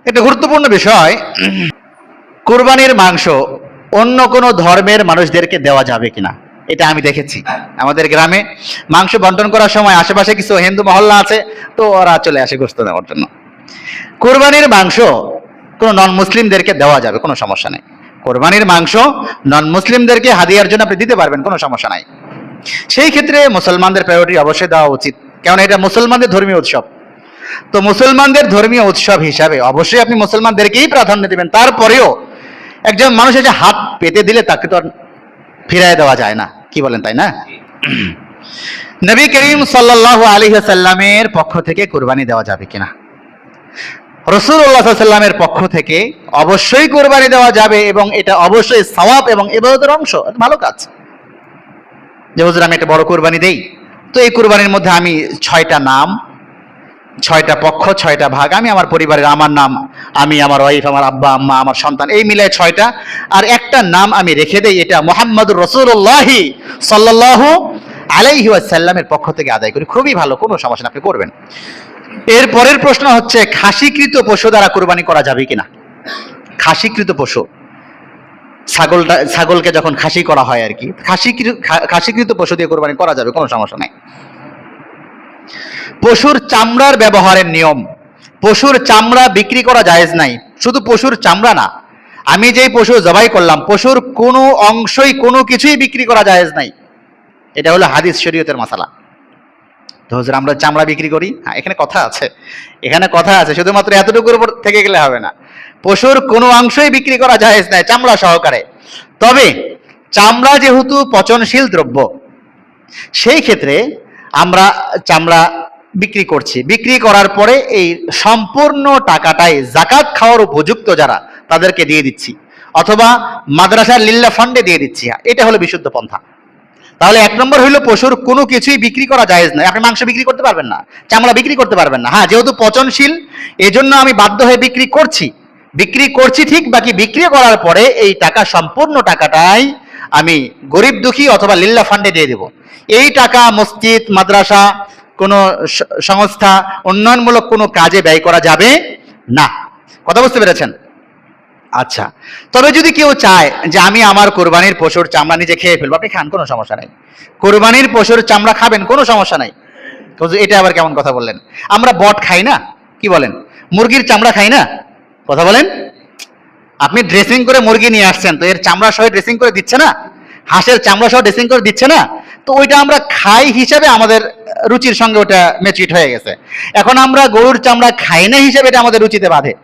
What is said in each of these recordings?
একটা গুরুত্বপূর্ণ বিষয়, কুরবানির মাংস অন্য কোনো ধর্মের মানুষদেরকে দেওয়া যাবে কিনা এটা আমি দেখেছি। আমাদের গ্রামে মাংস বন্টন করার সময় আশেপাশে কিছু হিন্দু মহল্লা আছে, তো ওরা চলে আসে গোশত দেওয়ার জন্য। কুরবানির মাংস কোনো নন মুসলিমদেরকে দেওয়া যাবে, কোনো সমস্যা নেই। কোরবানির মাংস নন মুসলিমদেরকে হাদিয়ার জন্য আপনি দিতে পারবেন, কোনো সমস্যা নাই। সেই ক্ষেত্রে মুসলমানদের প্রায়োরিটি অবশ্যই দেওয়া উচিত, কারণ এটা মুসলমানদের ধর্মীয় উৎসব। তো মুসলমানদের ধর্মীয় উৎসব হিসাবে অবশ্যই আপনি মুসলমানদেরকেই প্রাধান্য দেবেন। তারপরেও একজন মানুষ এসে হাত পেতে দিলে তাকে তো আর ফিরায় দেওয়া যায় না, কি বলেন, তাই না? নবী করিম সাল্লাল্লাহু আলাইহি ওয়াসাল্লামের পক্ষ থেকে কুরবানি দেওয়া যাবে কিনা? রাসূলুল্লাহ সাল্লাল্লাহু আলাইহি ওয়াসাল্লামের পক্ষ থেকে অবশ্যই কুরবানি দেওয়া যাবে, এবং এটা অবশ্যই সওয়াব এবং ইবাদতের অংশ, ভালো কাজ। যে হুজুর আমি একটা বড় কুরবানি দেই, তো এই কুরবানির মধ্যে আমি 6টা নাম, 6টা পক্ষ, 6টা ভাগ, আমি আমার পরিবারের, আমার নাম, আমি, আমার ওয়াইফ, আমার আব্বা আম্মা, আমার সন্তান, এই মিলায় 6টা, আর একটা নাম আমি রেখে দেই, এটা মুহাম্মদুর রাসূলুল্লাহ সাল্লাল্লাহু আলাইহি ওয়াসাল্লামের পক্ষ থেকে আদায় করি, খুবই ভালো, কোনো সমস্যা না, আপনি করবেন। এর পরের প্রশ্ন হচ্ছে, খাসিকৃত পশু দ্বারা কুরবানি করা যাবে কিনা? খাসিকৃত পশু, ছাগলকে যখন খাসি করা হয় আর কি, খাসিকৃত পশু দিয়ে কুরবানি করা যাবে, কোনো সমস্যা নাই। পশুর চামড়ার ব্যবহারের নিয়ম, পশুর চামড়া বিক্রি করা জায়েজ নাই। শুধু পশুর চামড়া না, আমি যেই পশু জবাই করলাম, পশুর কোনো অংশই, কোনো কিছুই বিক্রি করা জায়েজ নাই। এটা হলো হাদিস শরীয়তের মাসালা। তো হুজুর আমরা চামড়া বিক্রি করি, হ্যাঁ, এখানে কথা আছে, এখানে কথা আছে, শুধুমাত্র এতটুকুর উপর থেকে গেলে হবে না। পশুর কোনো অংশই বিক্রি করা জায়েজ নাই চামড়া সহকারে। তবে চামড়া যেহেতু পচনশীল দ্রব্য, সেই ক্ষেত্রে আমরা চামড়া বিক্রি করছি, বিক্রি করার পরে এই সম্পূর্ণ টাকাটাই যাকাত খাওয়ার উপযুক্ত যারা, তাদেরকে দিয়ে দিচ্ছি, অথবা মাদ্রাসার লিল্লাহ ফান্ডে দিয়ে দিচ্ছি। এটা হলো বিশুদ্ধ পন্থা। তাহলে 1 নম্বর হইলো পশুর কোনো কিছুই বিক্রি করা জায়েজ নয়। আপনি মাংস বিক্রি করতে পারবেন না, চামড়া বিক্রি করতে পারবেন না। হ্যাঁ, যেহেতু পচনশীল, এজন্য আমি বাধ্য হয়ে বিক্রি করছি ঠিক, বাকি বিক্রি করার পরে এই টাকা, সম্পূর্ণ টাকাটাই আমি গরিব দুঃখী অথবা লিল্লাহ ফান্ডে দিয়ে দেব। এই টাকা মসজিদ, মাদ্রাসা, কোনো সংস্থা, উন্নয়নমূলক কোনো কাজে ব্যয় করা যাবে না। কথা বুঝতে পেরেছেন? আচ্ছা, তবে যদি কেউ চায় যে আমি আমার কোরবানির পশুর চামড়া নিজে খেয়ে ফেলবো, আপনি খান, কোনো সমস্যা নাই। কোরবানির পশুর চামড়া খাবেন, কোনো সমস্যা নাই। এটা আবার কেমন কথা বললেন? আমরা বট খাই না, কি বলেন? মুরগির চামড়া খাই না, কথা বলেন। আপনি ড্রেসিং করে মুরগি নিয়ে আসছেন, তো এর চামড়া সহ ড্রেসিং করে দিচ্ছে না? হাঁসের চামড়া সহ ড্রেসিং করে দিচ্ছে না? তো ওইটা আমরা খাই হিসাবে আমাদের রুচির সঙ্গে ওটা ম্যাচিট হয়ে গেছে। এখন আমরা গরুর চামড়া খাই না হিসাবে এটা আমাদের রুচিতে বাঁধে।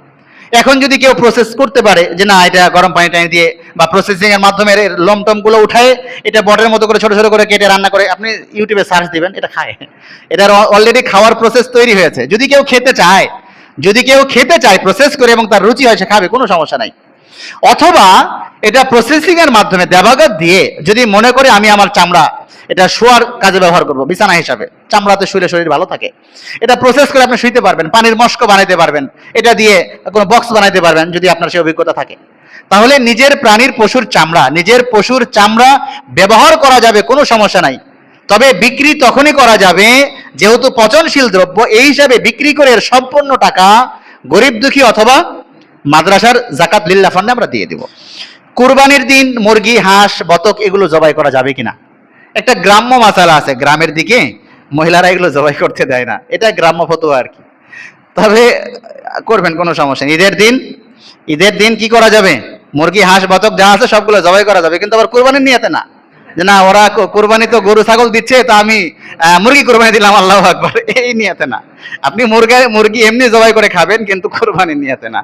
এখন যদি কেউ প্রসেস করতে পারে যে না, এটা গরম পানি টানি দিয়ে বা প্রসেসিং এর মাধ্যমে এর লোমটম গুলো উঠায় এটা বটের মতো করে ছোট ছোট করে কেটে রান্না করে, আপনি ইউটিউবে সার্চ দিবেন, এটা খায়, এটার অলরেডি খাওয়ার প্রসেস তৈরি হয়েছে। যদি কেউ খেতে চায় প্রসেস করে এবং তার রুচি হয়, সে খাবে, কোনো সমস্যা নাই। অথবা এটা প্রসেসিং এর মাধ্যমে দেবাগাত দিয়ে যদি মনে করে আমি আমার চামড়া এটা শোয়ার কাজে ব্যবহার করবো, বিছানা হিসাবে, চামড়াতে শুলে শরীর ভালো থাকে, এটা প্রসেস করে আপনি শুইতে পারবেন, পানির মস্ক বানাইতে পারবেন, এটা দিয়ে কোনো বক্স বানাইতে পারবেন যদি আপনার সেই অভিজ্ঞতা থাকে। তাহলে নিজের প্রাণীর নিজের পশুর চামড়া ব্যবহার করা যাবে, কোনো সমস্যা নাই। তবে বিক্রি তখনই করা যাবে যেহেতু পচনশীল দ্রব্য, এই হিসাবে বিক্রি করে এর সম্পূর্ণ টাকা গরিব দুঃখী অথবা মাদ্রাসার যাকাত লিল্লাহ ফান্ডে আমরা দিয়ে দিব। কুরবানির দিন মুরগি, হাঁস, বতক এগুলো জবাই করা যাবে কিনা? একটা গ্রাম্য মাসালা আছে, গ্রামের দিকে মহিলারা এগুলো জবাই করতে দেয় না, এটা গ্রাম্য ফতোয়া আর কি। তবে করবেন, কোনো সমস্যা নেই। ঈদের দিন কি করা যাবে? মুরগি, হাঁস, বতক যা আছে সবগুলো জবাই করা যাবে, কিন্তু আবার কুরবানির নিয়তে না, যে না ওরা কুরবানি তো গরু ছাগল দিচ্ছে, তা আমি মুরগি কুরবানি দিলাম, আল্লাহু আকবার, এই নিয়তে না। আপনি মুরগি এমনি জবাই করে খাবেন, কিন্তু কুরবানির নিয়তে না।